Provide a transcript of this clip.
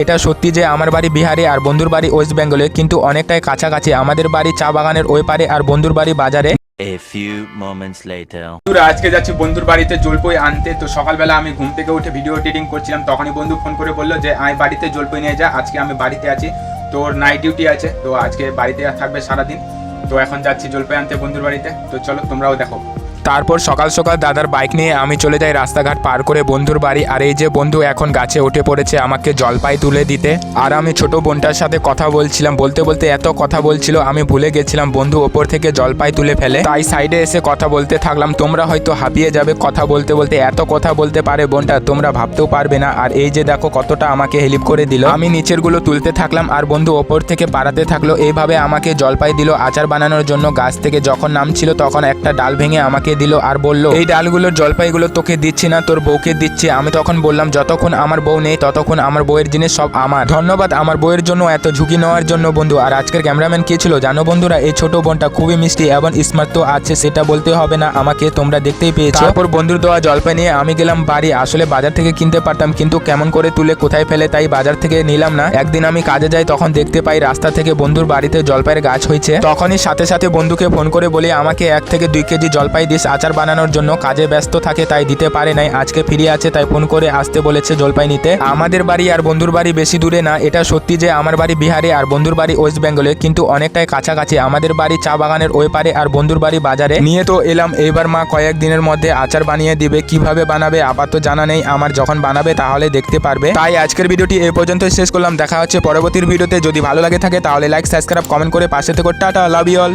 এটা সত্যি যে আমার বাড়ি বিহারে আর বন্ধুর বাড়ি ওয়েস্ট বেঙ্গলে, কিন্তু অনেকটাই কাছাকাছি। আমাদের বাড়ি চা বাগানের ওই পারে আর বন্ধুর বাড়ি বাজারে। A few moments later. আজকে যাচ্ছি বন্ধুর বাড়িতে জলপই আনতে। তো সকালবেলা আমি ঘুম থেকে উঠে ভিডিও এডিটিং করছিলাম, তখনই বন্ধু ফোন করে বললো যে আমি বাড়িতে জলপই নিয়ে যা, আজকে আমি বাড়িতে আছি, তোর নাইট ডিউটি আছে, তো আজকে বাড়িতে থাকবে সারাদিন। তো এখন যাচ্ছি জলপই আনতে বন্ধুর বাড়িতে। তো চলো তোমরাও দেখো। তারপর সকাল সকাল দাদার বাইক নিয়ে আমি চলে যাই রাস্তাঘাট পার করে বন্ধুর বাড়ি। আর এই যে বন্ধু এখন গাছে উঠে পড়েছে আমাকে জলপাই তুলে দিতে। আর আমি ছোট বোনটার সাথে কথা বলছিলাম, বলতে বলতে এত কথা বলছিল আমি ভুলে গেছিলাম বন্ধু ওপর থেকে জলপাই তুলে ফেলে। তাই সাইডে এসে কথা বলতে থাকলাম। তোমরা হয়তো হাঁপিয়ে যাবে কথা বলতে বলতে, এত কথা বলতে পারে বোনটা তোমরা ভাবতেও পারবে না। আর এই যে দেখো কতটা আমাকে হেল্প করে দিল। আমি নিচের গুলো তুলতে থাকলাম আর বন্ধু ওপর থেকে পাড়াতে থাকলো। এইভাবে আমাকে জলপাই দিল আচার বানানোর জন্য। গাছ থেকে যখন নামছিল তখন একটা ডাল ভেঙে আমাকে দিল আর বলল, এই ডালগুলোর জলপাইগুলো তোকে দিচ্ছি না, তোর বউকে দিচ্ছি। আমি তখন বললাম, যতক্ষণ আমার বউ নেই ততক্ষণ আমার বউয়ের জিনিস সব আমার। ধন্যবাদ আমার বউয়ের জন্য এত ঝুঁকি নেওয়ার জন্য বন্ধু। আর আজকের ক্যামেরাম্যান কে ছিল জানো বন্ধুরা? এই ছোট বোনটা খুবই মিষ্টি এবং স্মার্ট তো আছে, সেটা বলতে হবে না আমাকে, তোমরা দেখতেই পেয়েছো। তারপর বন্ধুর দেওয়া জলপাই নিয়ে আমি গেলাম বাড়ি। আসলে বাজার থেকে কিনতে পারতাম, কিন্তু কেমন করে তুলে কোথায় ফেলে, তাই বাজার থেকে নিলাম না। একদিন আমি কাজে যাই, তখন দেখতে পাই রাস্তা থেকে বন্ধুর বাড়িতে জলপাইয়ের গাছ হয়েছে। তখনই সাথে সাথে বন্ধুকে ফোন করে বলি আমাকে 1 থেকে 2 কেজি জলপাই দিস আচার বানানোর জন্য। কাজে ব্যস্ত থাকে তাই দিতে পারে নাই, আজকে ফ্রি আছে তাই ফোন করে আসতে বলেছে জলপাই নিতে। আমাদের বাড়ি আর বন্ধুর বাড়ি বেশি দূরে না। এটা সত্যি যে আমার বাড়ি বিহারে আর বন্ধুর বাড়ি ওয়েস্ট বেঙ্গলে, কিন্তু অনেকটাই কাছাকাছি। আমাদের বাড়ি চা বাগানের ওই পারে আর বন্ধুর বাড়ি বাজারে। নিয়ে তো এলাম। এইবার মা কয়েকদিনের মধ্যে আচার বানিয়ে দিবে, কিভাবে বানাবে আপাতত জানা নেই আমার, যখন বানাবে তাহলে দেখতে পারবে। তাই আজকের ভিডিওটি এই পর্যন্ত শেষ করলাম। দেখা হচ্ছে পরবর্তী ভিডিওতে। যদি ভালো লাগে থাকে তাহলে লাইক, সাবস্ক্রাইব, কমেন্ট করে পাশে থেকো। Tata, love you all.